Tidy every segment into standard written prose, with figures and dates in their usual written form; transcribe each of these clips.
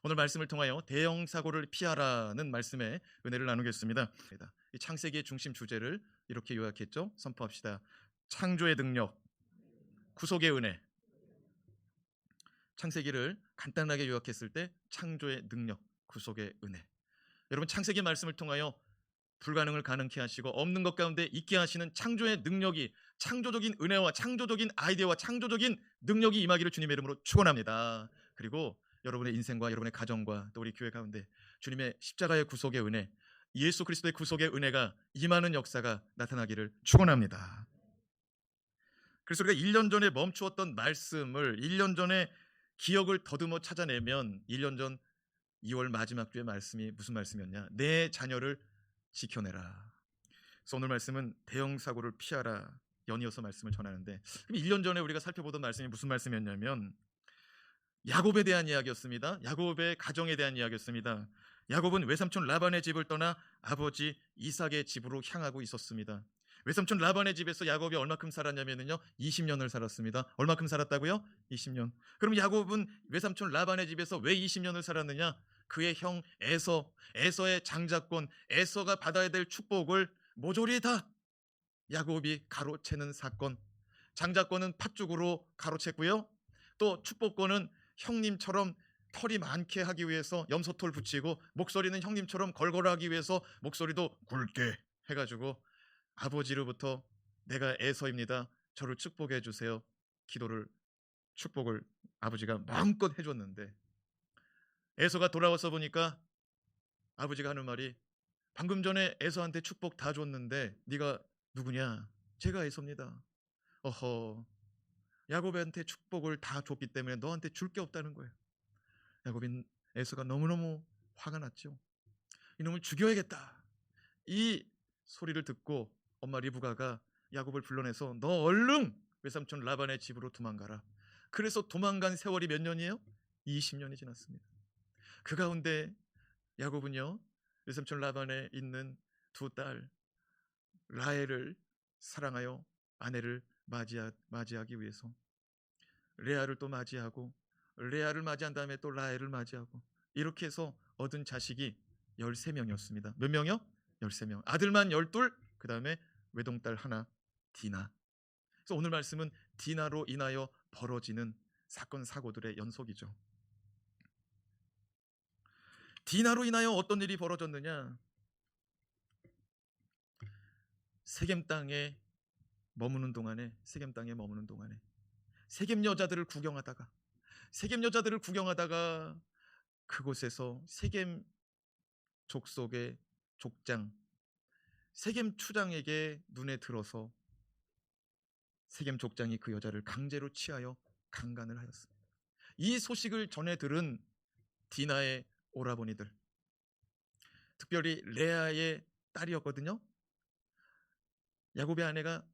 오늘 말씀을 통하여 대형 사고를 피하라는 말씀에 은혜를 나누겠습니다. 이 창세기의 중심 주제를 이렇게 요약했죠. 선포합시다. 창조의 능력, 구속의 은혜. 창세기를 간단하게 요약했을 때 창조의 능력, 구속의 은혜. 여러분, 창세기 말씀을 통하여 불가능을 가능케 하시고 없는 것 가운데 있게 하시는 창조의 능력이, 창조적인 은혜와 창조적인 아이디어와 창조적인 능력이 임하기를 주님의 이름으로 축원합니다. 그리고 여러분의 인생과 여러분의 가정과 또 우리 교회 가운데 주님의 십자가의 구속의 은혜, 예수 그리스도의 구속의 은혜가 임하는 역사가 나타나기를 축원합니다. 그래서 우리가 1년 전에 멈추었던 말씀을 1년 전에 기억을 더듬어 찾아내면 1년 전 2월 마지막 주의 말씀이 무슨 말씀이었냐? 내 자녀를 지켜내라. 그래서 오늘 말씀은 대형 사고를 피하라, 연이어서 말씀을 전하는데, 그럼 1년 전에 우리가 살펴보던 말씀이 무슨 말씀이었냐면 야곱에 대한 이야기였습니다. 야곱의 가정에 대한 이야기였습니다. 야곱은 외삼촌 라반의 집을 떠나 아버지 이삭의 집으로 향하고 있었습니다. 외삼촌 라반의 집에서 야곱이 얼마큼 살았냐면요, 20년을 살았습니다. 얼마큼 살았다고요? 20년. 그럼 야곱은 외삼촌 라반의 집에서 왜 20년을 살았느냐? 그의 형 에서의 장자권, 에서가 받아야 될 축복을 모조리 다 야곱이 가로채는 사건. 장자권은 팥죽으로 가로챘고요, 또 축복권은 형님처럼 털이 많게 하기 위해서 염소털 붙이고, 목소리는 형님처럼 걸걸하기 위해서 목소리도 굵게 해가지고 아버지로부터 내가 에서입니다, 저를 축복해 주세요 축복을 아버지가 마음껏 해줬는데, 에서가 돌아와서 보니까 아버지가 하는 말이, 방금 전에 에서한테 축복 다 줬는데 네가 누구냐? 제가 에서입니다. 어허, 야곱한테 축복을 다 줬기 때문에 너한테 줄 게 없다는 거예요. 야곱인 에서가 너무너무 화가 났죠. 이놈을 죽여야겠다. 이 소리를 듣고 엄마 리브가가 야곱을 불러내서 너 얼른 외삼촌 라반의 집으로 도망가라. 그래서 도망간 세월이 몇 년이에요? 20년이 지났습니다. 그 가운데 야곱은요, 외삼촌 라반에 있는 두 딸 라헬을 사랑하여 아내를 맞이하기 위해서 레아를 또 맞이하고, 레아를 맞이한 다음에 또 라헬을 맞이하고, 이렇게 해서 얻은 자식이 13명이었습니다. 몇 명이요? 13명. 아들만 12, 그 다음에 외동딸 하나, 디나. 그래서 오늘 말씀은 디나로 인하여 벌어지는 사건 사고들의 연속이죠. 디나로 인하여 어떤 일이 벌어졌느냐? 세겜 땅에 머무는 동안에 세겜 여자들을 구경하다가 그곳에서 세겜 족속의 족장, 세겜 추장에게 눈에 들어서 세겜 족장이 그 여자를 강제로 취하여 강간을 하였습니다. 이 소식을 전해 들은 디나의 오라버니들, 특별히 레아의 딸이었거든요. 야곱의 아내가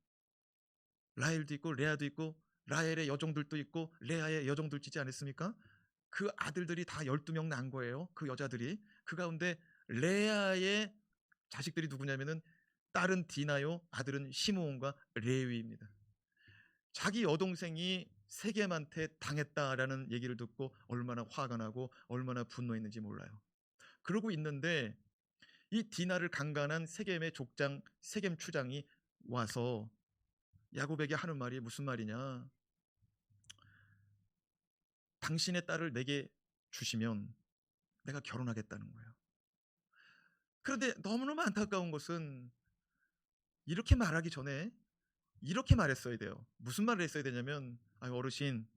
라헬도 있고 레아도 있고 라헬의 여종들도 있고 레아의 여종들도 있지 않습니까? 그 아들들이 다 12명 난 거예요. 그 여자들이. 그 가운데 레아의 자식들이 누구냐면은 딸은 디나요, 아들은 시므온과 레위입니다. 자기 여동생이 세겜한테 당했다라는 얘기를 듣고 얼마나 화가 나고 얼마나 분노했는지 몰라요. 그러고 있는데 이 디나를 강간한 세겜의 족장, 세겜 추장이 와서 야곱에게 하는 말이 무슨 말이냐? 당신의 딸을 내게 주시면 내가 결혼하겠다는 거예요. 그런데 너무너무 안타까운 것은 이렇게 말하기 전에 이렇게 말했어야 돼요. 무슨 말을 했어야 되냐면, 어르신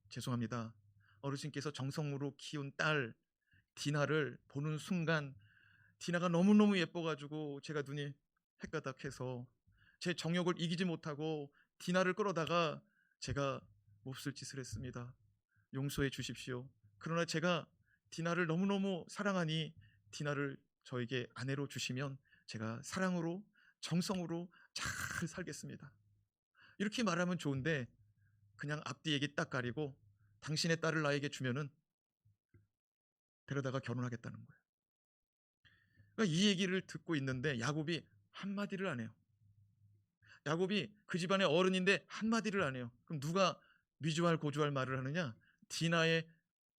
죄송합니다. 어르신께서 정성으로 키운 딸 디나를 보는 순간 디나가 너무너무 예뻐가지고 제가 눈이 헷가닥해서 제 정욕을 이기지 못하고 디나를 끌어다가 제가 몹쓸 짓을 했습니다. 용서해 주십시오. 그러나 제가 디나를 너무너무 사랑하니 디나를 저에게 아내로 주시면 제가 사랑으로 정성으로 잘 살겠습니다. 이렇게 말하면 좋은데 그냥 앞뒤 얘기 딱 가리고 당신의 딸을 나에게 주면은 데려다가 결혼하겠다는 거예요. 그러니까 이 얘기를 듣고 있는데 야곱이 한마디를 안 해요. 야곱이 그 집안의 어른인데 한마디를 안 해요. 그럼 누가 미주알 고주알 말을 하느냐? 디나의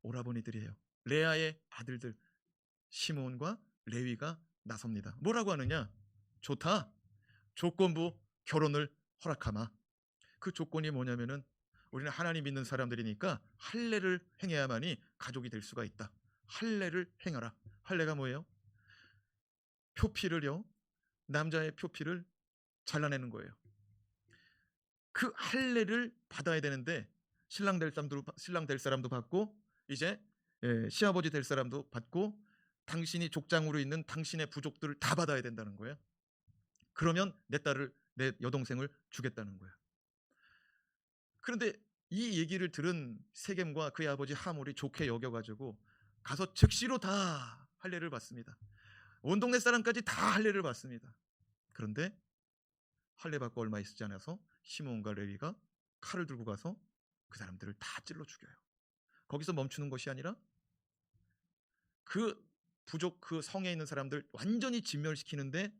오라버니들이에요. 레아의 아들들 시므온과 레위가 나섭니다. 뭐라고 하느냐? 좋다. 조건부 결혼을 허락하마. 그 조건이 뭐냐면은 우리는 하나님 믿는 사람들이니까 할례를 행해야만이 가족이 될 수가 있다. 할례를 행하라. 할례가 뭐예요? 표피를요. 남자의 표피를 잘라내는 거예요. 그 할례를 받아야 되는데 신랑 될 사람도 받고 이제 시아버지 될 사람도 받고 당신이 족장으로 있는 당신의 부족들을 다 받아야 된다는 거예요. 그러면 내 여동생을 주겠다는 거예요. 그런데 이 얘기를 들은 세겜과 그의 아버지 하몰이 좋게 여겨가지고 가서 즉시로 다 할례를 받습니다. 온 동네 사람까지 다 할례를 받습니다. 그런데 할례 받고 얼마 있지 않아서 시므온과 레위가 칼을 들고 가서 그 사람들을 다 찔러 죽여요. 거기서 멈추는 것이 아니라 그 부족 그 성에 있는 사람들 완전히 진멸시키는데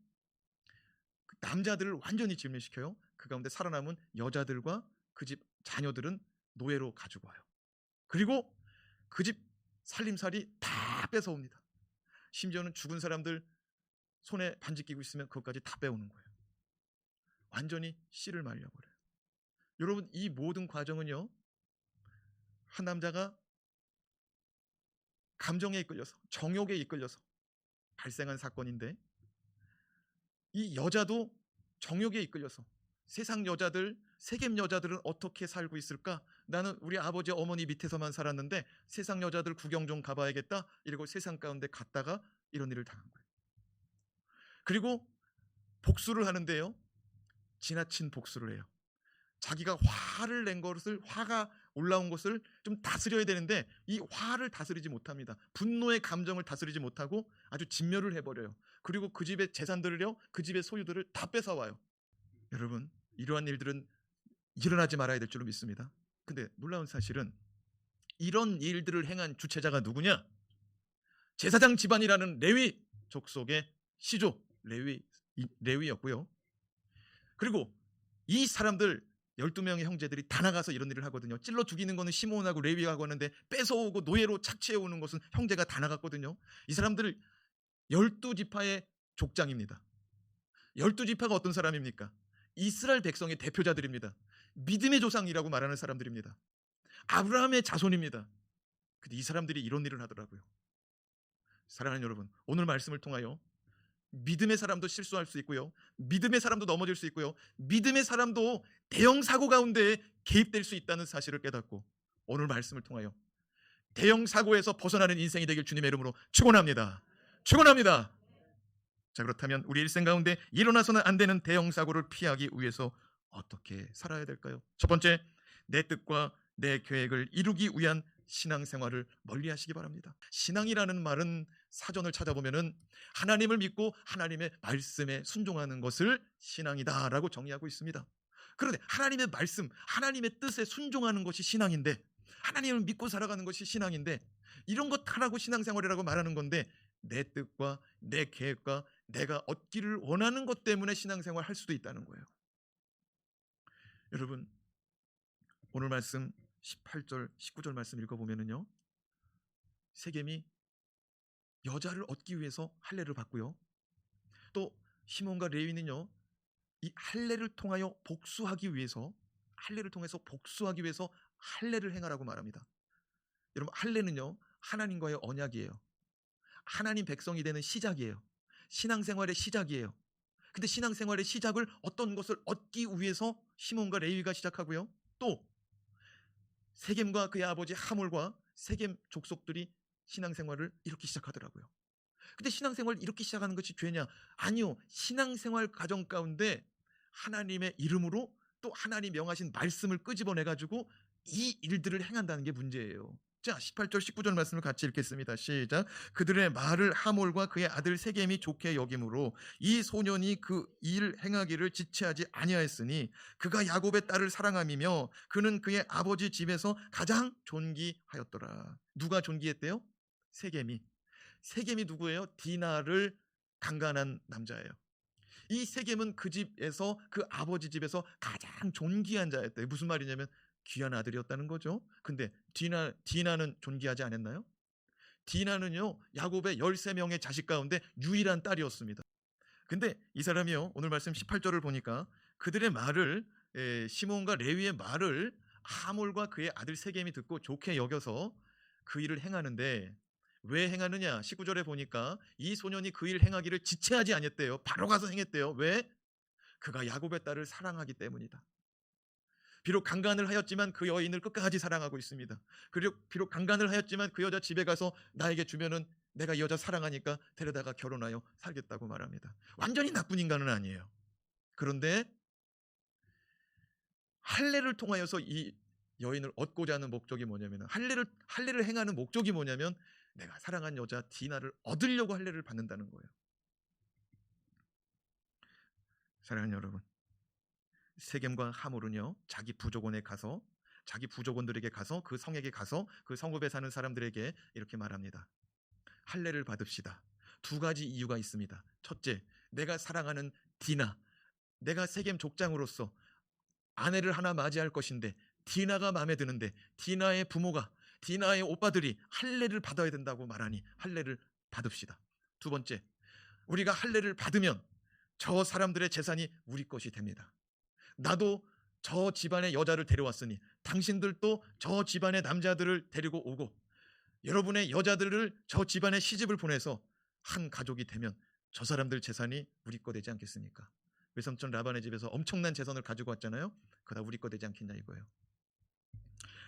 남자들을 완전히 진멸시켜요. 그 가운데 살아남은 여자들과 그 집 자녀들은 노예로 가지고 와요. 그리고 그 집 살림살이 다 뺏어옵니다. 심지어는 죽은 사람들 손에 반지 끼고 있으면 그것까지 다 빼오는 거예요. 완전히 씨를 말려버려요. 여러분, 이 모든 과정은요, 한 남자가 감정에 이끌려서, 정욕에 이끌려서 발생한 사건인데, 이 여자도 정욕에 이끌려서 세상 여자들, 세겜 여자들은 어떻게 살고 있을까? 나는 우리 아버지 어머니 밑에서만 살았는데 세상 여자들 구경 좀 가봐야겠다. 이러고 세상 가운데 갔다가 이런 일을 당한 거예요. 그리고 복수를 하는데요, 지나친 복수를 해요. 자기가 화를 낸 것을, 화가 올라온 것을 좀 다스려야 되는데 이 화를 다스리지 못합니다. 분노의 감정을 다스리지 못하고 아주 진멸을 해버려요. 그리고 그 집의 재산들을요, 그 집의 소유들을 다 뺏어와요. 여러분, 이러한 일들은 일어나지 말아야 될 줄로 믿습니다. 근데 놀라운 사실은 이런 일들을 행한 주체자가 누구냐? 제사장 집안이라는 레위 족속의 시조 레위였고요. 그리고 이 사람들 12명의 형제들이 다 나가서 이런 일을 하거든요. 찔러 죽이는 거는 시므온하고 레위하고 하는데 뺏어오고 노예로 착취해오는 것은 형제가 다 나갔거든요. 이 사람들 12지파의 족장입니다. 12지파가 어떤 사람입니까? 이스라엘 백성의 대표자들입니다. 믿음의 조상이라고 말하는 사람들입니다. 아브라함의 자손입니다. 근데 이 사람들이 이런 일을 하더라고요. 사랑하는 여러분, 오늘 말씀을 통하여 믿음의 사람도 실수할 수 있고요, 믿음의 사람도 넘어질 수 있고요, 믿음의 사람도 대형 사고 가운데 개입될 수 있다는 사실을 깨닫고 오늘 말씀을 통하여 대형 사고에서 벗어나는 인생이 되길 주님의 이름으로 축원합니다. 축원합니다. 자, 그렇다면 우리 일생 가운데 일어나서는 안 되는 대형 사고를 피하기 위해서 어떻게 살아야 될까요? 첫 번째, 내 뜻과 내 계획을 이루기 위한 신앙생활을 멀리하시기 바랍니다. 신앙이라는 말은 사전을 찾아보면은 하나님을 믿고 하나님의 말씀에 순종하는 것을 신앙이다라고 정의하고 있습니다. 그런데 하나님의 말씀, 하나님의 뜻에 순종하는 것이 신앙인데, 하나님을 믿고 살아가는 것이 신앙인데, 이런 것 하라고 신앙생활이라고 말하는 건데, 내 뜻과 내 계획과 내가 얻기를 원하는 것 때문에 신앙생활 할 수도 있다는 거예요. 여러분, 오늘 말씀 18절, 19절 말씀 읽어보면은요, 세겜이 여자를 얻기 위해서 할례를 받고요, 또 시몬과 레위는요, 이 할례를 통하여 복수하기 위해서, 할례를 통해서 복수하기 위해서 할례를 행하라고 말합니다. 여러분, 할례는요, 하나님과의 언약이에요. 하나님 백성이 되는 시작이에요. 신앙생활의 시작이에요. 근데 신앙생활의 시작을 어떤 것을 얻기 위해서 시몬과 레위가 시작하고요, 또 세겜과 그의 아버지 하몰과 세겜 족속들이 신앙생활을 이렇게 시작하더라고요. 근데 신앙생활을 이렇게 시작하는 것이 죄냐? 아니요. 신앙생활 과정 가운데 하나님의 이름으로 또 하나님 명하신 말씀을 끄집어내가지고 이 일들을 행한다는 게 문제예요. 자, 18절 19절 말씀을 같이 읽겠습니다. 시작. 그들의 말을 하몰과 그의 아들 세겜이 좋게 여김으로 이 소년이 그 일 행하기를 지체하지 아니하였으니 그가 야곱의 딸을 사랑함이며 그는 그의 아버지 집에서 가장 존귀하였더라. 누가 존귀했대요? 세겜이. 세겜이 누구예요? 디나를 강간한 남자예요. 이 세겜은 그 집에서, 그 아버지 집에서 가장 존귀한 자였대요. 무슨 말이냐면 귀한 아들이었다는 거죠. 근데 디나는 존귀하지 않았나요? 디나는요 야곱의 13명의 자식 가운데 유일한 딸이었습니다. 근데 이 사람이요 오늘 말씀 18절을 보니까 그들의 말을 시몬과 레위의 말을 하몰과 그의 아들 세겜이 듣고 좋게 여겨서 그 일을 행하는데, 왜 행하느냐? 19절에 보니까 이 소년이 그 일 행하기를 지체하지 아니했대요. 바로 가서 행했대요. 왜? 그가 야곱의 딸을 사랑하기 때문이다. 비록 강간을 하였지만 그 여인을 끝까지 사랑하고 있습니다. 그리고 비록 강간을 하였지만 그 여자 집에 가서 나에게 주면은 내가 이 여자 사랑하니까 데려다가 결혼하여 살겠다고 말합니다. 완전히 나쁜 인간은 아니에요. 그런데 할례를 통하여서 이 여인을 얻고자 하는 목적이 뭐냐면, 할례를 행하는 목적이 뭐냐면 내가 사랑한 여자 디나를 얻으려고 할례를 받는다는 거예요. 사랑하는 여러분, 세겜과 하몰은요 자기 부족원들에게 가서 그 성에게 가서 그 성읍에 사는 사람들에게 이렇게 말합니다. 할례를 받읍시다. 두 가지 이유가 있습니다. 첫째, 내가 사랑하는 디나, 내가 세겜 족장으로서 아내를 하나 맞이할 것인데 디나가 마음에 드는데 디나의 부모가, 디나의 오빠들이 할례를 받아야 된다고 말하니 할례를 받읍시다. 두 번째, 우리가 할례를 받으면 저 사람들의 재산이 우리 것이 됩니다. 나도 저 집안의 여자를 데려왔으니 당신들도 저 집안의 남자들을 데리고 오고 여러분의 여자들을 저 집안에 시집을 보내서 한 가족이 되면 저 사람들 재산이 우리 거 되지 않겠습니까? 외삼촌 라반의 집에서 엄청난 재산을 가지고 왔잖아요. 그거 다 우리 거 되지 않겠냐 이거예요.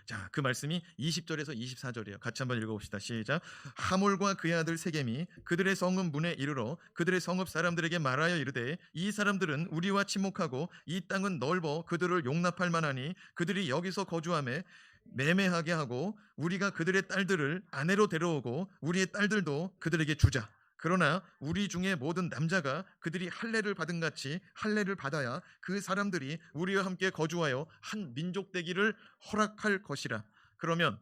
자, 그 말씀이 20절에서 24절이에요. 같이 한번 읽어봅시다. 시작. 하몰과 그의 아들 세겜이 그들의 성읍 문에 이르러 그들의 성읍 사람들에게 말하여 이르되 이 사람들은 우리와 친목하고 이 땅은 넓어 그들을 용납할 만하니 그들이 여기서 거주하며 매매하게 하고 우리가 그들의 딸들을 아내로 데려오고 우리의 딸들도 그들에게 주자. 그러나 우리 중에 모든 남자가 그들이 할례를 받은 같이 할례를 받아야 그 사람들이 우리와 함께 거주하여 한 민족 되기를 허락할 것이라. 그러면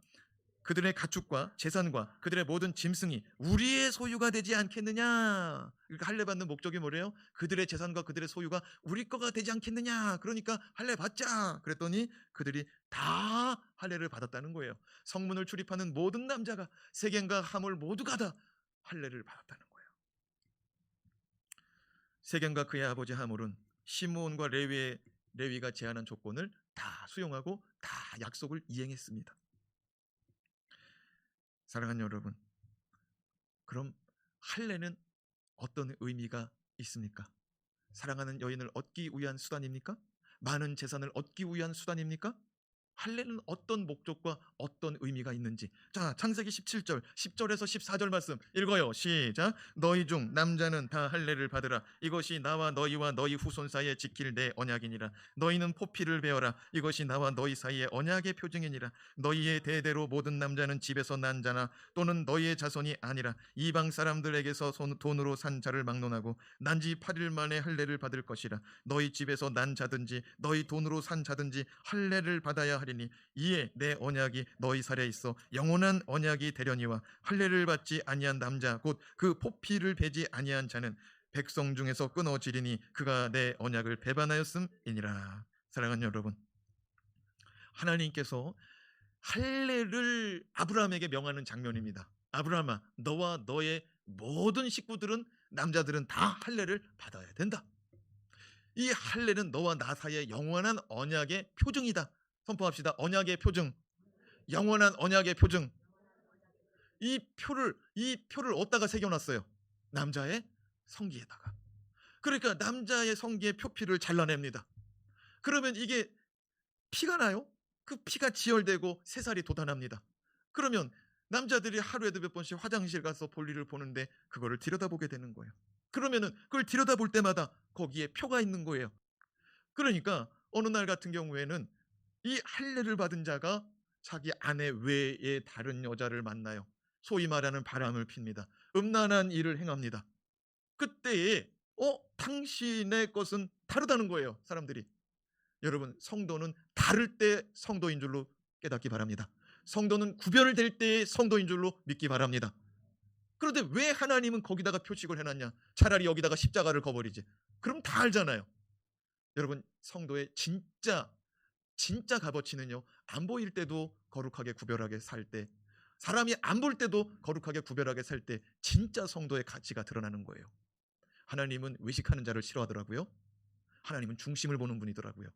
그들의 가축과 재산과 그들의 모든 짐승이 우리의 소유가 되지 않겠느냐. 그러니까 할례 받는 목적이 뭐래요? 그들의 재산과 그들의 소유가 우리 거가 되지 않겠느냐. 그러니까 할례 받자. 그랬더니 그들이 다 할례를 받았다는 거예요. 성문을 출입하는 모든 남자가, 세겜과 하몰 모두가 다 할례를 받았다는 거예요. 세겜과 그의 아버지 하몰은 시므온과 레위가 제안한 조건을 다 수용하고 다 약속을 이행했습니다. 사랑하는 여러분, 그럼 할례는 어떤 의미가 있습니까? 사랑하는 여인을 얻기 위한 수단입니까? 많은 재산을 얻기 위한 수단입니까? 할례는 어떤 목적과 어떤 의미가 있는지, 자, 창세기 17절 10절에서 14절 말씀 읽어요. 시작. 너희 중 남자는 다 할례를 받으라. 이것이 나와 너희와 너희 후손 사이에 지킬 내 언약이니라. 너희는 포피를 베어라. 이것이 나와 너희 사이의 언약의 표징이니라. 너희의 대대로 모든 남자는 집에서 난 자나 또는 너희의 자손이 아니라 이방 사람들에게서 돈으로 산 자를 막론하고 난 지 8일 만에 할례를 받을 것이라. 너희 집에서 난 자든지 너희 돈으로 산 자든지 할례를 받아야 하리니 이에 내 언약이 너희 살에 있어 영원한 언약이 되려니와 할례를 받지 아니한 남자 곧 그 포피를 베지 아니한 자는 백성 중에서 끊어지리니 그가 내 언약을 배반하였음이니라. 사랑하는 여러분, 하나님께서 할례를 아브라함에게 명하는 장면입니다. 아브라함아, 너와 너의 모든 식구들은, 남자들은 다 할례를 받아야 된다. 이 할례는 너와 나 사이의 영원한 언약의 표징이다. 선포합시다. 언약의 표징, 영원한 언약의 표징. 이 표를 어디다가 새겨놨어요? 남자의 성기에다가. 그러니까 남자의 성기의 표피를 잘라냅니다. 그러면 이게 피가 나요? 그 피가 지혈되고 새살이 돋아납니다. 그러면 남자들이 하루에도 몇 번씩 화장실 가서 볼일을 보는데 그거를 들여다보게 되는 거예요. 그러면은 그걸 들여다볼 때마다 거기에 표가 있는 거예요. 그러니까 어느 날 같은 경우에는 이 할례를 받은 자가 자기 아내 외에 다른 여자를 만나요. 소위 말하는 바람을 핍니다. 음란한 일을 행합니다. 그때에 당신의 것은 다르다는 거예요, 사람들이. 여러분, 성도는 다를 때 성도인 줄로 깨닫기 바랍니다. 성도는 구별될 때의 성도인 줄로 믿기 바랍니다. 그런데 왜 하나님은 거기다가 표식을 해놨냐? 차라리 여기다가 십자가를 거버리지. 그럼 다 알잖아요. 여러분, 성도의 진짜 값어치는요, 안 보일 때도 거룩하게 구별하게 살 때, 사람이 안 볼 때도 거룩하게 구별하게 살 때 진짜 성도의 가치가 드러나는 거예요. 하나님은 외식하는 자를 싫어하더라고요. 하나님은 중심을 보는 분이더라고요.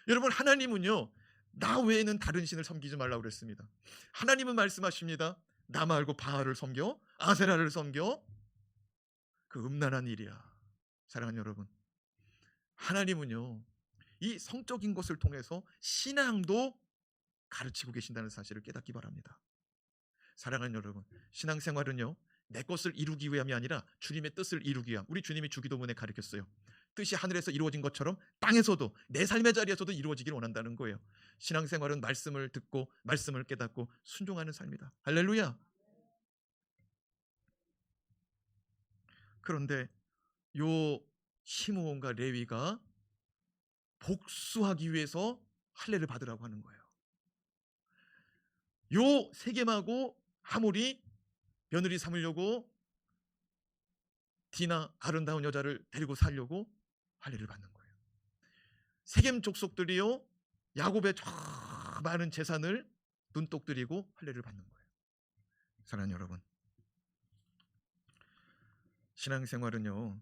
여러분, 하나님은요, 나 외에는 다른 신을 섬기지 말라고 그랬습니다. 하나님은 말씀하십니다. 나 말고 바알을 섬겨, 아세라를 섬겨. 그 음란한 일이야. 사랑하는 여러분, 하나님은요, 이 성적인 것을 통해서 신앙도 가르치고 계신다는 사실을 깨닫기 바랍니다. 사랑하는 여러분, 신앙생활은요, 내 것을 이루기 위함이 아니라 주님의 뜻을 이루기 위함. 우리 주님이 주기도문에 가르쳤어요. 뜻이 하늘에서 이루어진 것처럼 땅에서도, 내 삶의 자리에서도 이루어지기를 원한다는 거예요. 신앙생활은 말씀을 듣고 말씀을 깨닫고 순종하는 삶이다. 할렐루야. 그런데 요 시므온과 레위가 복수하기 위해서 할례를 받으라고 하는 거예요. 요 세겜하고 하몰이 며느리 삼으려고 디나, 아름다운 여자를 데리고 살려고 할례를 받는 거예요. 세겜 족속들이요, 야곱의 저 많은 재산을 눈독 들이고 할례를 받는 거예요. 사랑하는 여러분, 신앙생활은요,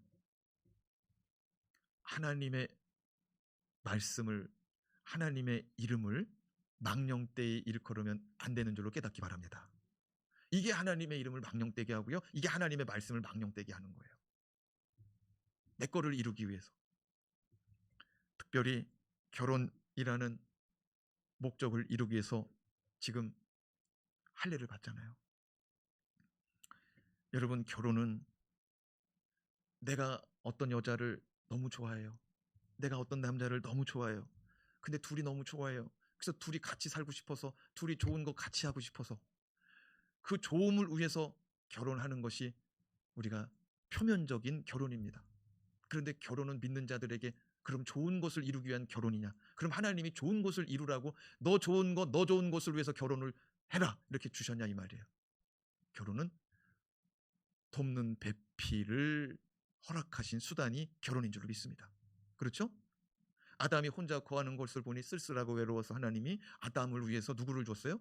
하나님의 말씀을, 하나님의 이름을 망령되이 일컬으면 안 되는 줄로 깨닫기 바랍니다. 이게 하나님의 이름을 망령되게 하고요, 이게 하나님의 말씀을 망령되게 하는 거예요. 내 거를 이루기 위해서. 특별히 결혼이라는 목적을 이루기 위해서 지금 할례를 받잖아요. 여러분, 결혼은 내가 어떤 여자를 너무 좋아해요. 내가 어떤 남자를 너무 좋아해요. 근데 둘이 너무 좋아해요. 그래서 둘이 같이 살고 싶어서, 둘이 좋은 거 같이 하고 싶어서, 그 좋음을 위해서 결혼하는 것이 우리가 표면적인 결혼입니다. 그런데 결혼은 믿는 자들에게 그럼 좋은 것을 이루기 위한 결혼이냐? 그럼 하나님이 좋은 것을 이루라고 너 좋은 것을 위해서 결혼을 해라 이렇게 주셨냐 이 말이에요. 결혼은 돕는 배필을 허락하신 수단이 결혼인 줄로 믿습니다. 그렇죠? 아담이 혼자 거하는 것을 보니 쓸쓸하고 외로워서 하나님이 아담을 위해서 누구를 줬어요?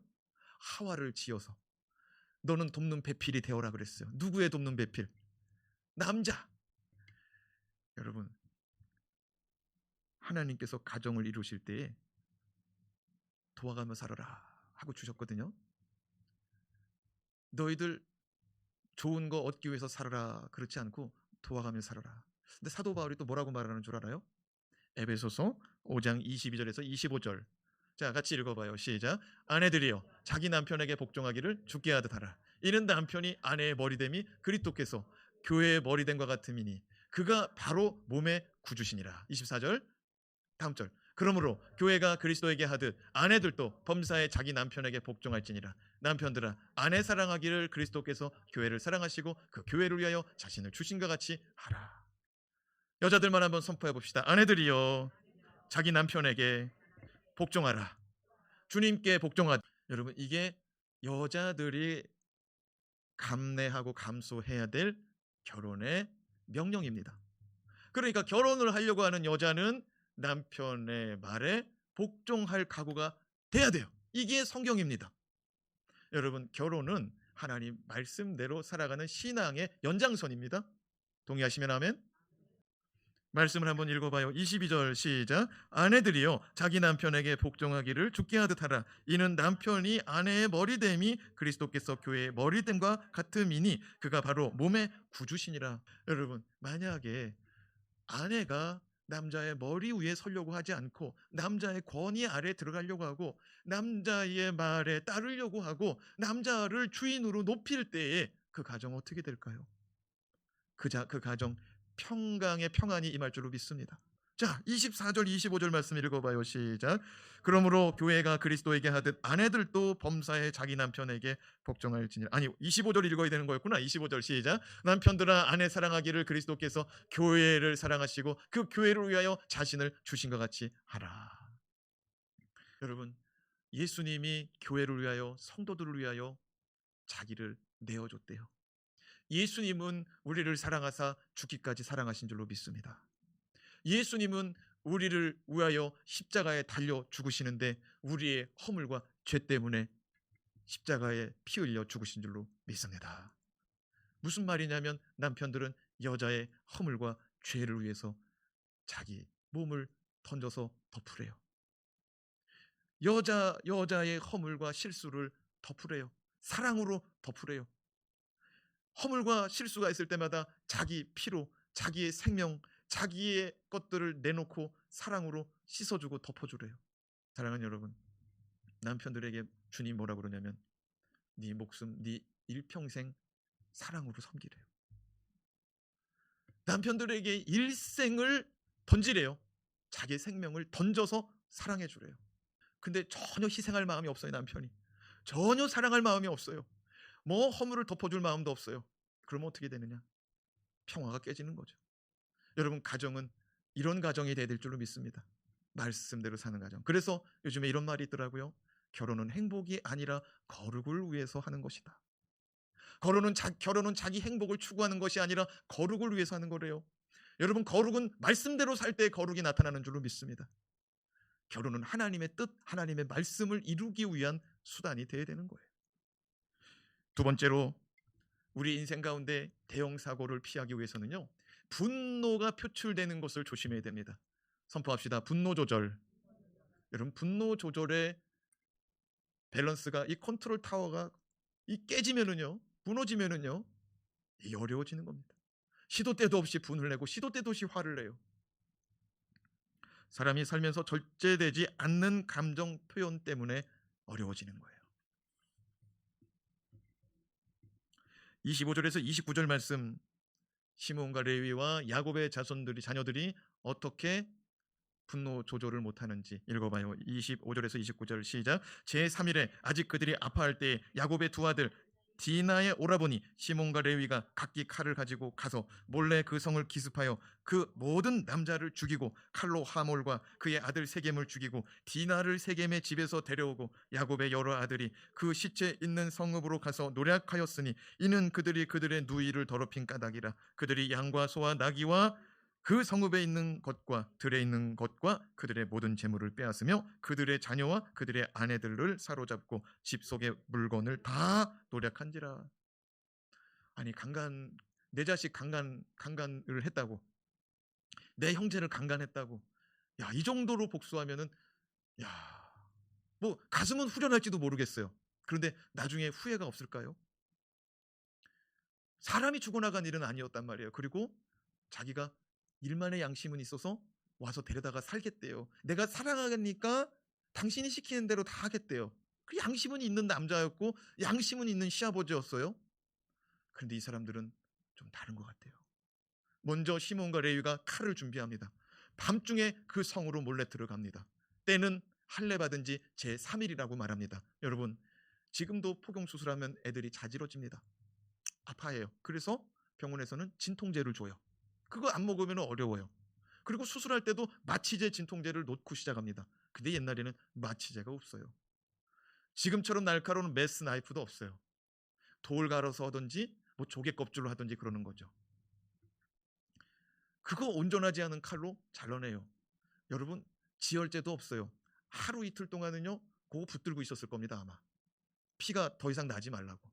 하와를 지어서 너는 돕는 배필이 되어라 그랬어요. 누구의 돕는 배필? 남자. 여러분, 하나님께서 가정을 이루실 때에 도와가며 살아라 하고 주셨거든요. 너희들 좋은 거 얻기 위해서 살아라 그렇지 않고 도와가며 살아라. 근데 사도 바울이 또 뭐라고 말하는 줄 알아요? 에베소서 5장 22절에서 25절. 자, 같이 읽어봐요. 시작. 아내들이여 자기 남편에게 복종하기를 주께 하듯 하라. 이는 남편이 아내의 머리됨이 그리스도께서 교회의 머리됨과 같음이니 그가 바로 몸의 구주시니라. 24절 다음 절. 그러므로 교회가 그리스도에게 하듯 아내들도 범사에 자기 남편에게 복종할지니라. 남편들아 아내 사랑하기를 그리스도께서 교회를 사랑하시고 그 교회를 위하여 자신을 주신 것 같이 하라. 여자들만 한번 선포해 봅시다. 아내들이여 자기 남편에게 복종하라. 주님께 복종하라. 여러분, 이게 여자들이 감내하고 감수해야 될 결혼의 명령입니다. 그러니까 결혼을 하려고 하는 여자는 남편의 말에 복종할 각오가 돼야 돼요. 이게 성경입니다. 여러분, 결혼은 하나님 말씀대로 살아가는 신앙의 연장선입니다. 동의하시면 아멘. 말씀을 한번 읽어봐요. 22절 시작. 아내들이여 자기 남편에게 복종하기를 주께 하듯 하라. 이는 남편이 아내의 머리됨이 그리스도께서 교회의 머리됨과 같음이니 그가 바로 몸의 구주시니라. 여러분, 만약에 아내가 남자의 머리 위에 서려고 하지 않고 남자의 권위 아래 들어가려고 하고 남자의 말에 따르려고 하고 남자를 주인으로 높일 때에 그 가정 어떻게 될까요? 그 가정 평강의 평안이 임할 줄로 믿습니다. 자, 24절 25절 말씀 읽어봐요. 시작. 그러므로 교회가 그리스도에게 하듯 아내들도 범사에 자기 남편에게 복종할지니라. 아니, 25절 읽어야 되는 거였구나. 25절 시작. 남편들아 아내 사랑하기를 그리스도께서 교회를 사랑하시고 그 교회를 위하여 자신을 주신 것 같이 하라. 여러분, 예수님이 교회를 위하여 성도들을 위하여 자기를 내어줬대요. 예수님은 우리를 사랑하사 죽기까지 사랑하신 줄로 믿습니다. 예수님은 우리를 위하여 십자가에 달려 죽으시는데 우리의 허물과 죄 때문에 십자가에 피 흘려 죽으신 줄로 믿습니다. 무슨 말이냐면 남편들은 여자의 허물과 죄를 위해서 자기 몸을 던져서 덮으래요. 여자의 허물과 실수를 덮으래요. 사랑으로 덮으래요. 허물과 실수가 있을 때마다 자기 피로 자기의 생명, 자기의 것들을 내놓고 사랑으로 씻어주고 덮어주래요. 사랑하는 여러분, 남편들에게 주님 뭐라 그러냐면 네 목숨, 네 일평생 사랑으로 섬기래요. 남편들에게 일생을 던지래요. 자기의 생명을 던져서 사랑해 주래요. 근데 전혀 희생할 마음이 없어요. 남편이 전혀 사랑할 마음이 없어요. 뭐 허물을 덮어줄 마음도 없어요. 그러면 어떻게 되느냐? 평화가 깨지는 거죠. 여러분, 가정은 이런 가정이 돼야 될 줄로 믿습니다. 말씀대로 사는 가정. 그래서 요즘에 이런 말이 있더라고요. 결혼은 행복이 아니라 거룩을 위해서 하는 것이다. 결혼은 자기 행복을 추구하는 것이 아니라 거룩을 위해서 하는 거래요. 여러분, 거룩은 말씀대로 살 때 거룩이 나타나는 줄로 믿습니다. 결혼은 하나님의 뜻, 하나님의 말씀을 이루기 위한 수단이 되어야 되는 거예요. 두 번째로, 우리 인생 가운데 대형 사고를 피하기 위해서는요, 분노가 표출되는 것을 조심해야 됩니다. 선포합시다. 분노 조절. 여러분, 분노 조절의 밸런스가, 이 컨트롤 타워가 깨지면은요, 무너지면은요, 이게 어려워지는 겁니다. 시도 때도 없이 분을 내고 시도 때도 없이 화를 내요. 사람이 살면서 절제되지 않는 감정 표현 때문에 어려워지는 거예요. 25절에서 29절 말씀, 시몬과 레위와 야곱의 자녀들이 어떻게 분노 조절을 못하는지 읽어봐요. 25절에서 29절 시작. 제3일에 아직 그들이 아파할 때 야곱의 두 아들 디나의 오라버니 시몬과 레위가 각기 칼을 가지고 가서 몰래 그 성을 기습하여 그 모든 남자를 죽이고 칼로 하몰과 그의 아들 세겜을 죽이고 디나를 세겜의 집에서 데려오고 야곱의 여러 아들이 그 시체 있는 성읍으로 가서 노략하였으니 이는 그들이 그들의 누이를 더럽힌 까닭이라. 그들이 양과 소와 나귀와 그 성읍에 있는 것과 들에 있는 것과 그들의 모든 재물을 빼앗으며 그들의 자녀와 그들의 아내들을 사로잡고 집 속의 물건을 다 노략한지라. 아니, 내 자식 강간을 했다고, 내 형제를 강간했다고, 야, 이 정도로 복수하면은, 야, 뭐 가슴은 후련할지도 모르겠어요. 그런데 나중에 후회가 없을까요? 사람이 죽어나간 일은 아니었단 말이에요. 그리고 자기가 일만의 양심은 있어서 와서 데려다가 살겠대요. 내가 사랑하니까 당신이 시키는 대로 다 하겠대요. 그 양심은 있는 남자였고 양심은 있는 시아버지였어요. 그런데 이 사람들은 좀 다른 것 같아요. 먼저 시몬과 레위가 칼을 준비합니다. 밤중에 그 성으로 몰래 들어갑니다. 때는 할례 받은 지 제3일이라고 말합니다. 여러분, 지금도 포경수술하면 애들이 자지러집니다. 아파해요. 그래서 병원에서는 진통제를 줘요. 그거 안 먹으면 어려워요. 그리고 수술할 때도 마취제 진통제를 놓고 시작합니다. 근데 옛날에는 마취제가 없어요. 지금처럼 날카로운 메스 나이프도 없어요. 돌 갈아서 하든지 뭐 조개 껍질로 하든지 그러는 거죠. 그거 온전하지 않은 칼로 잘라내요. 여러분, 지혈제도 없어요. 하루 이틀 동안은요 그거 붙들고 있었을 겁니다. 아마 피가 더 이상 나지 말라고.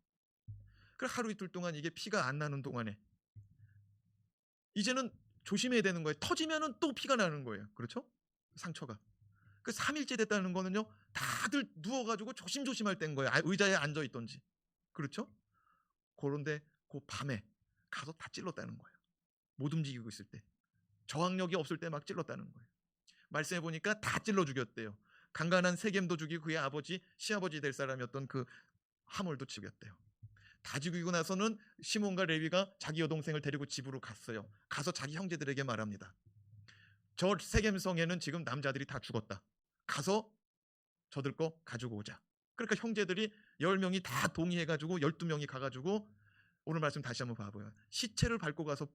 그래, 하루 이틀 동안 이게 피가 안 나는 동안에 이제는 조심해야 되는 거예요. 터지면은 또 피가 나는 거예요. 그렇죠? 상처가. 그 3일째 됐다는 거는요, 다들 누워가지고 조심조심할 때인 거예요. 의자에 앉아 있던지. 그렇죠? 그런데 그 밤에 가서 다 찔렀다는 거예요. 못 움직이고 있을 때, 저항력이 없을 때 막 찔렀다는 거예요. 말씀해 보니까 다 찔러 죽였대요. 강간한 세겜도 죽이고 그의 아버지, 시아버지 될 사람이었던 그 하몰도 죽였대요. 다 죽이고 나서는 시몬과 레위가 자기 여동생을 데리고 집으로 갔어요. 가서 자기 형제들에게 말합니다. 저 세겜성에는 지금 남자들이 다 죽었다. 가서 저들 거 가지고 오자. 그러니까 형제들이 10명이 다 동의해가지고 12명이 가가지고, 오늘 말씀 다시 한번 봐봐요. 시체를 밟고 가서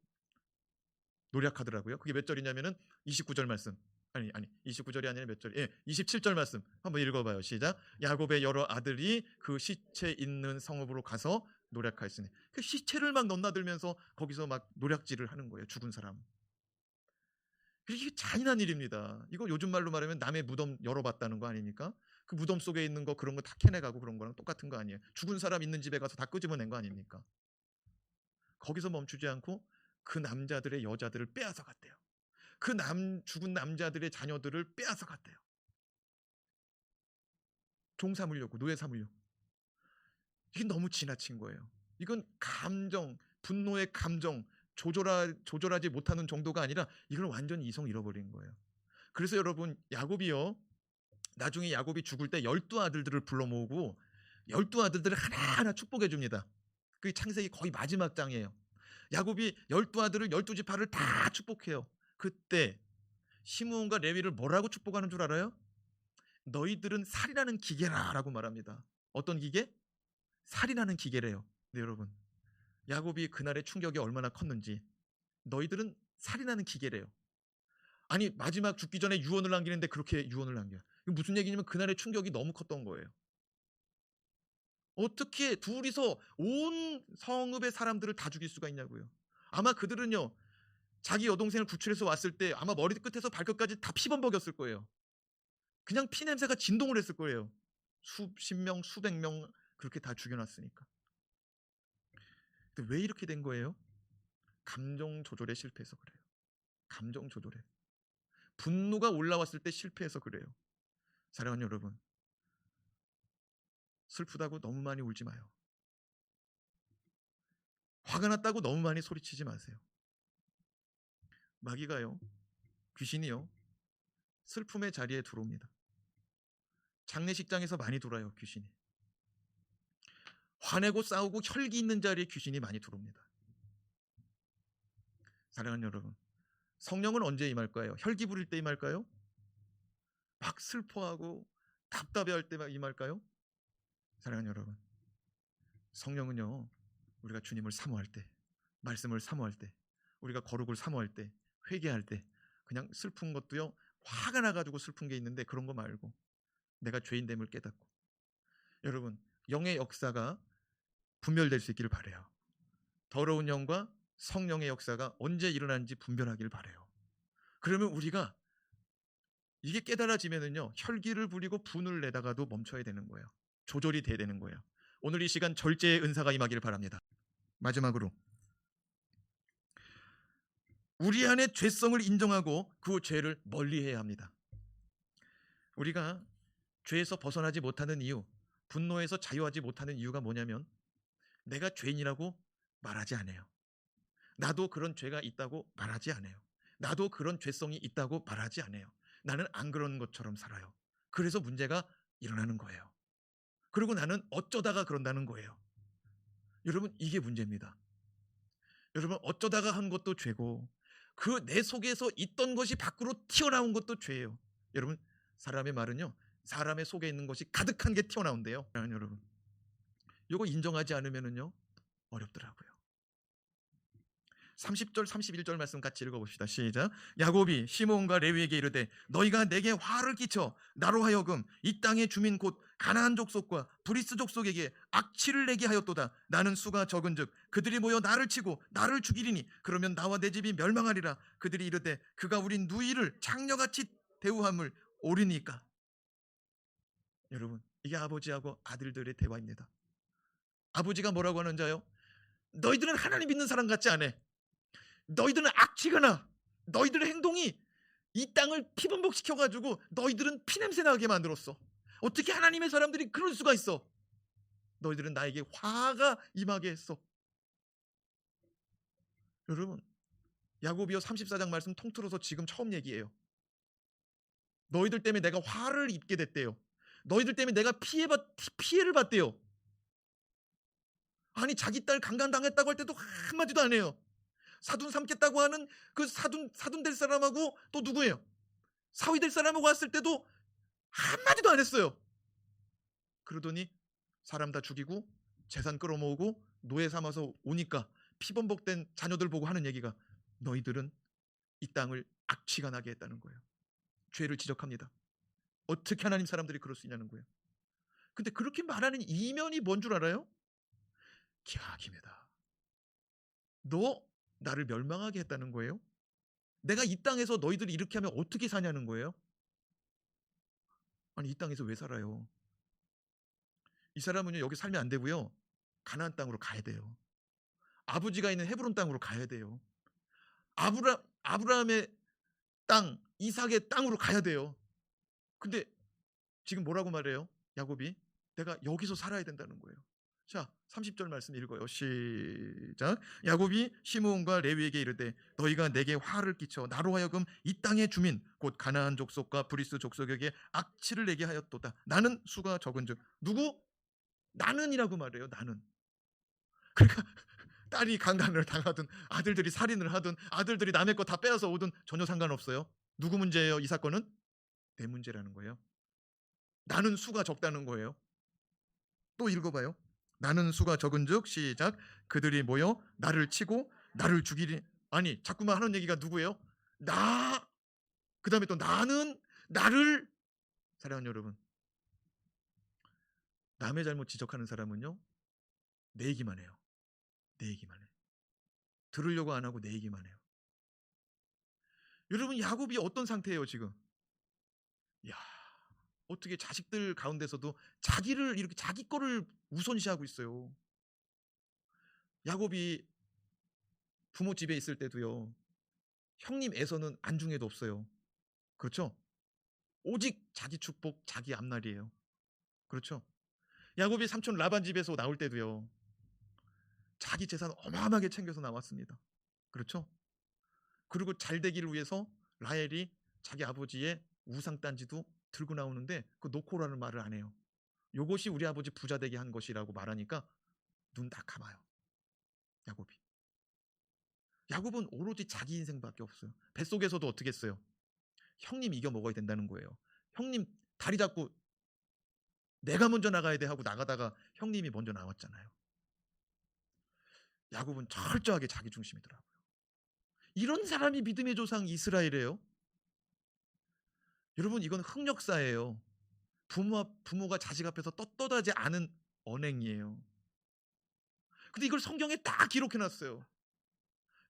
노력하더라고요. 그게 몇 절이냐면은 29절 말씀. 아니 29절이 아니라 몇 절? 27절 말씀 한번 읽어봐요. 시작. 야곱의 여러 아들이 그 시체 있는 성읍으로 가서 노략하였으니, 그 시체를 막 넘나들면서 거기서 막 노략질을 하는 거예요. 죽은 사람. 이게 잔인한 일입니다. 이거 요즘 말로 말하면 남의 무덤 열어봤다는 거 아닙니까? 그 무덤 속에 있는 거 그런 거 다 캐내가고 그런 거랑 똑같은 거 아니에요? 죽은 사람 있는 집에 가서 다 끄집어낸 거 아닙니까? 거기서 멈추지 않고 그 남자들의 여자들을 빼앗아 갔대요. 그 죽은 남자들의 자녀들을 빼앗아 갔대요. 종 삼으려고, 노예 삼으려고. 이게 너무 지나친 거예요. 이건 감정, 분노의 감정 조절하지 못하는 정도가 아니라 이걸 완전히 이성 잃어버린 거예요. 그래서 여러분, 야곱이요, 나중에 야곱이 죽을 때 12아들들을 불러 모으고 12아들들을 하나하나 축복해 줍니다. 그게 창세기 거의 마지막 장이에요. 야곱이 12아들을 12지파를 다 축복해요. 그때 시므온과 레위를 뭐라고 축복하는 줄 알아요? 너희들은 살이라는 기계라라고 말합니다. 어떤 기계? 살이라는 기계래요. 네, 여러분, 야곱이 그날의 충격이 얼마나 컸는지. 너희들은 살인하는 기계래요. 아니, 마지막 죽기 전에 유언을 남기는데 그렇게 유언을 남겨요. 무슨 얘기냐면 그날의 충격이 너무 컸던 거예요. 어떻게 둘이서 온 성읍의 사람들을 다 죽일 수가 있냐고요. 아마 그들은요, 자기 여동생을 구출해서 왔을 때 아마 머리끝에서 발끝까지 다 피범벅였을 거예요. 그냥 피 냄새가 진동을 했을 거예요. 수십 명, 수백 명 그렇게 다 죽여놨으니까. 근데 왜 이렇게 된 거예요? 감정 조절에 실패해서 그래요. 감정 조절에. 분노가 올라왔을 때 실패해서 그래요. 사랑하는 여러분, 슬프다고 너무 많이 울지 마요. 화가 났다고 너무 많이 소리치지 마세요. 마귀가요, 귀신이요, 슬픔의 자리에 들어옵니다. 장례식장에서 많이 돌아요, 귀신이. 화내고 싸우고 혈기 있는 자리에 귀신이 많이 들어옵니다. 사랑하는 여러분, 성령은 언제 임할까요? 혈기 부릴 때 임할까요? 막 슬퍼하고 답답해할 때 임할까요? 사랑하는 여러분, 성령은요, 우리가 주님을 사모할 때, 말씀을 사모할 때, 우리가 거룩을 사모할 때, 회개할 때, 그냥 슬픈 것도요, 화가 나가지고 슬픈 게 있는데 그런 거 말고 내가 죄인됨을 깨닫고, 여러분, 영의 역사가 분별될 수 있기를 바라요. 더러운 영과 성령의 역사가 언제 일어나는지 분별하기를 바라요. 그러면 우리가 이게 깨달아지면은요, 혈기를 부리고 분을 내다가도 멈춰야 되는 거예요. 조절이 돼야 되는 거예요. 오늘 이 시간 절제의 은사가 임하기를 바랍니다. 마지막으로, 우리 안에 죄성을 인정하고 그 죄를 멀리해야 합니다. 우리가 죄에서 벗어나지 못하는 이유, 분노에서 자유하지 못하는 이유가 뭐냐면 내가 죄인이라고 말하지 않아요. 나도 그런 죄가 있다고 말하지 않아요. 나도 그런 죄성이 있다고 말하지 않아요. 나는 안 그런 것처럼 살아요. 그래서 문제가 일어나는 거예요. 그리고 나는 어쩌다가 그런다는 거예요. 여러분, 이게 문제입니다. 여러분, 어쩌다가 한 것도 죄고 그 내 속에서 있던 것이 밖으로 튀어나온 것도 죄예요. 여러분, 사람의 말은요, 사람의 속에 있는 것이 가득한 게 튀어나온대요. 여러분, 이거 인정하지 않으면은요, 어렵더라고요. 30절 31절 말씀 같이 읽어봅시다. 시작. 야곱이 시므온과 레위에게 이르되 너희가 내게 화를 끼쳐 나로 하여금 이 땅의 주민 곧 가나안 족속과 브리스 족속에게 악취를 내게 하였도다. 나는 수가 적은즉 그들이 모여 나를 치고 나를 죽이리니 그러면 나와 내 집이 멸망하리라. 그들이 이르되 그가 우리 누이를 창녀같이 대우함을 옳으니까. 여러분, 이게 아버지하고 아들들의 대화입니다. 아버지가 뭐라고 하는 자요? 너희들은 하나님 믿는 사람 같지 않아. 너희들은 악취가 나. 너희들의 행동이 이 땅을 피범벅시켜가지고 너희들은 피냄새 나게 만들었어. 어떻게 하나님의 사람들이 그럴 수가 있어? 너희들은 나에게 화가 임하게 했어. 여러분, 야고보서 34장 말씀 통틀어서 지금 처음 얘기해요. 너희들 때문에 내가 화를 입게 됐대요. 너희들 때문에 내가 피해를 봤대요. 아니, 자기 딸 강간당했다고 할 때도 한마디도 안 해요. 사돈 삼겠다고 하는 그 사돈 될 사람하고 또 누구예요? 사위 될 사람하고 왔을 때도 한마디도 안 했어요. 그러더니 사람 다 죽이고 재산 끌어모으고 노예 삼아서 오니까 피범벅된 자녀들 보고 하는 얘기가 너희들은 이 땅을 악취가 나게 했다는 거예요. 죄를 지적합니다. 어떻게 하나님 사람들이 그럴 수 있냐는 거예요. 근데 그렇게 말하는 이면이 뭔 줄 알아요? 기하기입니다. 너 나를 멸망하게 했다는 거예요? 내가 이 땅에서 너희들이 이렇게 하면 어떻게 사냐는 거예요? 아니 이 땅에서 왜 살아요? 이 사람은요 여기 살면 안 되고요. 가나안 땅으로 가야 돼요. 아버지가 있는 헤브론 땅으로 가야 돼요. 아브라함의 땅, 이삭의 땅으로 가야 돼요. 근데 지금 뭐라고 말해요? 야곱이 내가 여기서 살아야 된다는 거예요. 자, 30절 말씀 읽어요. 시작. 야곱이 시므온과 레위에게 이르되 너희가 내게 화를 끼쳐 나로 하여금 이 땅의 주민 곧 가나안 족속과 브리스 족속에게 악취를 내게 하였도다. 나는 수가 적은즉 누구? 나는이라고 말해요. 나는. 그러니까 딸이 강간을 당하든 아들들이 살인을 하든 아들들이 남의 거 다 빼앗아 오든 전혀 상관없어요. 누구 문제예요? 이 사건은 내 문제라는 거예요. 나는 수가 적다는 거예요. 또 읽어봐요. 나는 수가 적은즉 시작. 그들이 모여 나를 치고 나를 죽이리. 아니 자꾸만 하는 얘기가 누구예요? 나. 그 다음에 또 나는 나를. 사랑하는 여러분, 남의 잘못 지적하는 사람은요 내 얘기만 해요. 내 얘기만 해. 들으려고 안 하고 내 얘기만 해요. 여러분 야곱이 어떤 상태예요 지금? 야, 어떻게 자식들 가운데서도 자기를 이렇게 자기 거를 우선시하고 있어요. 야곱이 부모 집에 있을 때도요 형님 에서는 안중에도 없어요. 그렇죠? 오직 자기 축복, 자기 앞날이에요. 그렇죠? 야곱이 삼촌 라반 집에서 나올 때도요 자기 재산 어마어마하게 챙겨서 나왔습니다. 그렇죠? 그리고 잘 되기를 위해서 라헬이 자기 아버지의 우상 딴지도 들고 나오는데 그 놓고라는 말을 안 해요. 요것이 우리 아버지 부자 되게 한 것이라고 말하니까 눈 다 감아요. 야곱이. 야곱은 오로지 자기 인생밖에 없어요. 뱃속에서도 어떻게 했어요? 형님 이겨 먹어야 된다는 거예요. 형님 다리 잡고 내가 먼저 나가야 돼 하고 나가다가 형님이 먼저 나왔잖아요. 야곱은 철저하게 자기 중심이더라고요. 이런 사람이 믿음의 조상 이스라엘이에요. 여러분 이건 흑역사예요. 부모가 자식 앞에서 떳떳하지 않은 언행이에요. 근데 이걸 성경에 다 기록해놨어요.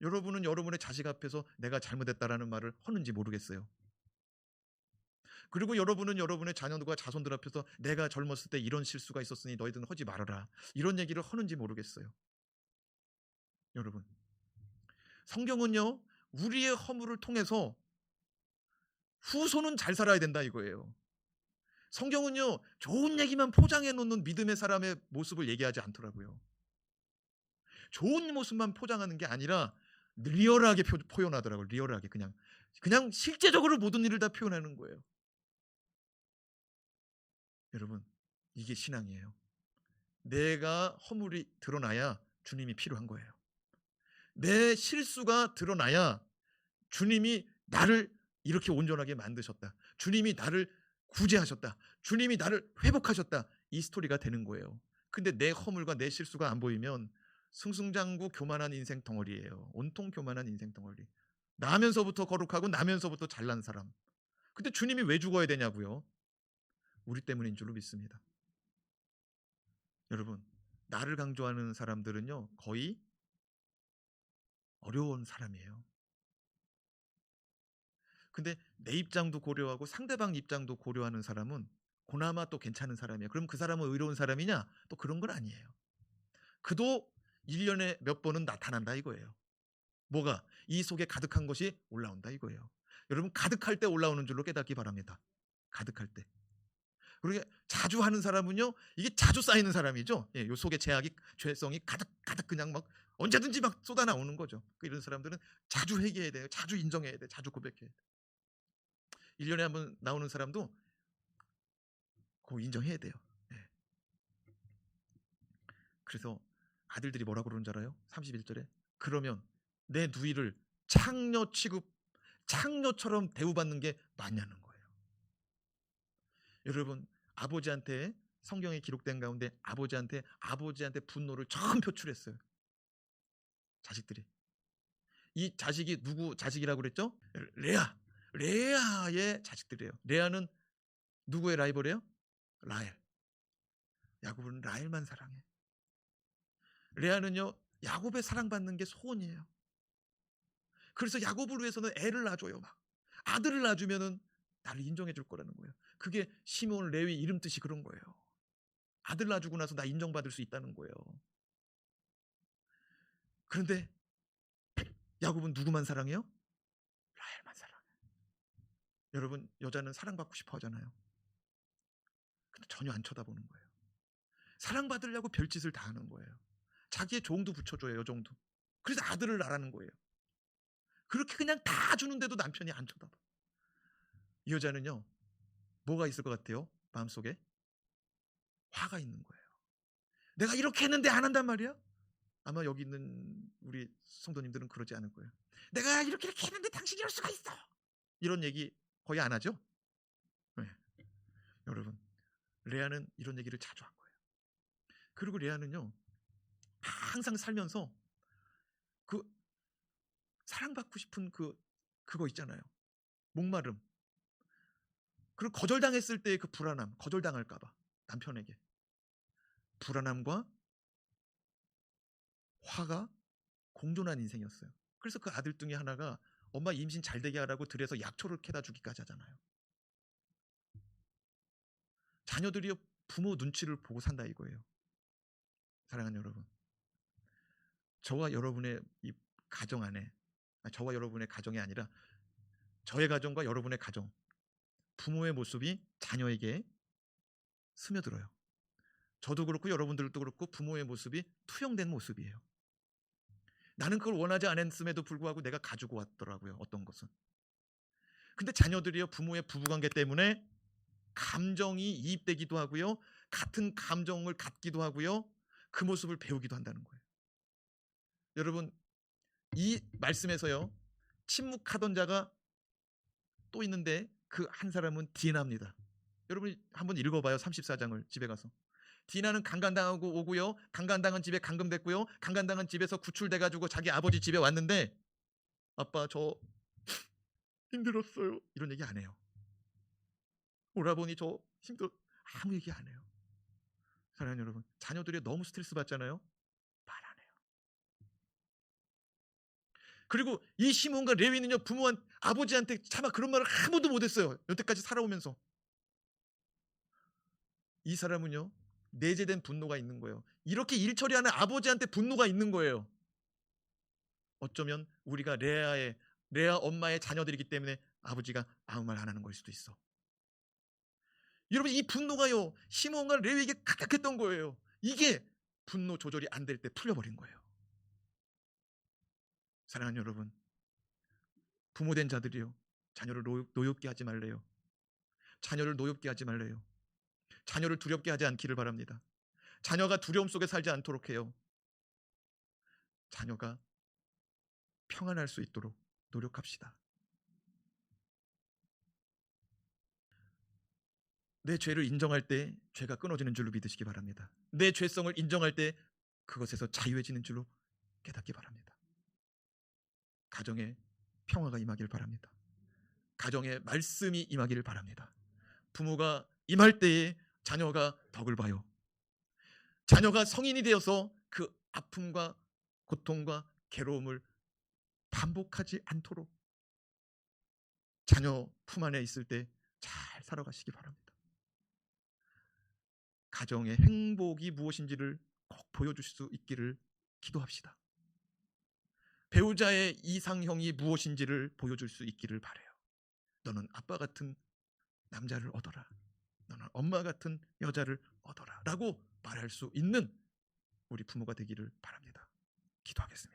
여러분은 여러분의 자식 앞에서 내가 잘못했다라는 말을 하는지 모르겠어요. 그리고 여러분은 여러분의 자녀들과 자손들 앞에서 내가 젊었을 때 이런 실수가 있었으니 너희들은 하지 말아라 이런 얘기를 하는지 모르겠어요. 여러분 성경은요 우리의 허물을 통해서 후손은 잘 살아야 된다 이거예요. 성경은요 좋은 얘기만 포장해 놓는 믿음의 사람의 모습을 얘기하지 않더라고요. 좋은 모습만 포장하는 게 아니라 리얼하게 표현하더라고요. 리얼하게 그냥 실제적으로 모든 일을 다 표현하는 거예요. 여러분 이게 신앙이에요. 내가 허물이 드러나야 주님이 필요한 거예요. 내 실수가 드러나야 주님이 나를 이렇게 온전하게 만드셨다. 주님이 나를 구제하셨다. 주님이 나를 회복하셨다. 이 스토리가 되는 거예요. 근데 내 허물과 내 실수가 안 보이면 승승장구 교만한 인생 덩어리예요. 온통 교만한 인생 덩어리. 나면서부터 거룩하고 나면서부터 잘난 사람. 근데 주님이 왜 죽어야 되냐고요? 우리 때문인 줄로 믿습니다. 여러분 나를 강조하는 사람들은요 거의 어려운 사람이에요. 근데 내 입장도 고려하고 상대방 입장도 고려하는 사람은 그나마 또 괜찮은 사람이에요. 그럼 그 사람은 의로운 사람이냐? 또 그런 건 아니에요. 그도 1년에 몇 번은 나타난다 이거예요. 뭐가? 이 속에 가득한 것이 올라온다 이거예요. 여러분 가득할 때 올라오는 줄로 깨닫기 바랍니다. 가득할 때. 그리고 자주 하는 사람은요 이게 자주 쌓이는 사람이죠. 예, 요 속에 죄성이 가득 그냥 막 언제든지 막 쏟아 나오는 거죠. 이런 사람들은 자주 회개해야 돼요. 자주 인정해야 돼. 자주 고백해야 돼. 1년에 한 번 나오는 사람도 그거 인정해야 돼요. 예. 그래서 아들들이 뭐라고 그러는 줄 알아요? 31절에 그러면 내 누이를 창녀처럼 대우받는 게 맞냐는 거예요. 여러분 아버지한테 성경에 기록된 가운데 아버지한테 분노를 처음 표출했어요. 자식들이. 이 자식이 누구 자식이라고 그랬죠? 레아의 자식들이에요. 레아는 누구의 라이벌이에요? 라헬. 야곱은 라헬만 사랑해. 레아는요 야곱의 사랑받는 게 소원이에요. 그래서 야곱을 위해서는 애를 낳아줘요. 막 아들을 낳아주면은 나를 인정해 줄 거라는 거예요. 그게 시므온 레위 이름 뜻이 그런 거예요. 아들 낳아주고 나서 나 인정받을 수 있다는 거예요. 그런데 야곱은 누구만 사랑해요? 라헬만 사랑해요. 여러분, 여자는 사랑받고 싶어 하잖아요. 근데 전혀 안 쳐다보는 거예요. 사랑받으려고 별짓을 다 하는 거예요. 자기의 종도 붙여줘요. 여종도. 그래서 아들을 낳으라는 거예요. 그렇게 그냥 다 주는데도 남편이 안 쳐다봐. 이 여자는요, 뭐가 있을 것 같아요? 마음속에 화가 있는 거예요. 내가 이렇게 했는데 안 한단 말이야? 아마 여기 있는 우리 성도님들은 그러지 않을 거예요. 내가 이렇게 했는데 당신이 이럴 수가 있어. 이런 얘기 거의 안 하죠? 네. 여러분, 레아는 이런 얘기를 자주 한 거예요. 그리고 레아는요, 항상 살면서 그 사랑받고 싶은 그거 있잖아요. 목마름. 그리고 거절당했을 때의 그 불안함, 거절당할까봐 남편에게 불안함과 화가 공존한 인생이었어요. 그래서 그 아들뚱이 하나가 엄마 임신 잘 되게 하라고 들여서 약초를 캐다 주기까지 하잖아요. 자녀들이 부모 눈치를 보고 산다 이거예요. 사랑하는 여러분, 저와 여러분의 이 가정 안에, 저와 여러분의 가정이 아니라 저의 가정과 여러분의 가정, 부모의 모습이 자녀에게 스며들어요. 저도 그렇고 여러분들도 그렇고 부모의 모습이 투영된 모습이에요. 나는 그걸 원하지 않았음에도 불구하고 내가 가지고 왔더라고요. 어떤 것은. 근데 자녀들이요, 부모의 부부관계 때문에 감정이 이입되기도 하고요, 같은 감정을 갖기도 하고요, 그 모습을 배우기도 한다는 거예요. 여러분, 이 말씀에서요, 침묵하던 자가 또 있는데 그 한 사람은 디나입니다. 여러분 한번 읽어봐요. 34장을 집에 가서. 디나는 강간당하고 오고요, 강간당한 집에 감금됐고요, 강간당한 집에서 구출돼가지고 자기 아버지 집에 왔는데, 아빠 저 힘들었어요, 이런 얘기 안 해요. 오라버니 저 힘들어, 아무 얘기 안 해요. 사랑하는 여러분, 자녀들이 너무 스트레스 받잖아요. 말 안 해요. 그리고 이 시몬과 레위는요, 아버지한테 차마 그런 말을 한 번도 못했어요. 여태까지 살아오면서. 이 사람은요, 내재된 분노가 있는 거예요. 이렇게 일 처리하는 아버지한테 분노가 있는 거예요. 어쩌면 우리가 레아 엄마의 자녀들이기 때문에 아버지가 아무 말 안 하는 걸 수도 있어. 여러분, 이 분노가요, 시몬과 레위에게 가득했던 거예요. 이게 분노 조절이 안 될 때 풀려버린 거예요. 사랑하는 여러분, 부모된 자들이요, 자녀를 노엽게 하지 말래요. 자녀를 노엽게 하지 말래요. 자녀를 두렵게 하지 않기를 바랍니다. 자녀가 두려움 속에 살지 않도록 해요. 자녀가 평안할 수 있도록 노력합시다. 내 죄를 인정할 때 죄가 끊어지는 줄로 믿으시기 바랍니다. 내 죄성을 인정할 때 그것에서 자유해지는 줄로 깨닫기 바랍니다. 가정에 평화가 임하길 바랍니다. 가정에 말씀이 임하기를 바랍니다. 부모가 임할 때에 자녀가 덕을 봐요. 자녀가 성인이 되어서 그 아픔과 고통과 괴로움을 반복하지 않도록 자녀 품 안에 있을 때 잘 살아가시기 바랍니다. 가정의 행복이 무엇인지를 꼭 보여줄 수 있기를 기도합시다. 배우자의 이상형이 무엇인지를 보여줄 수 있기를 바라요. 너는 아빠 같은 남자를 얻어라, 너는 엄마 같은 여자를 얻어라 라고 말할 수 있는 우리 부모가 되기를 바랍니다. 기도하겠습니다.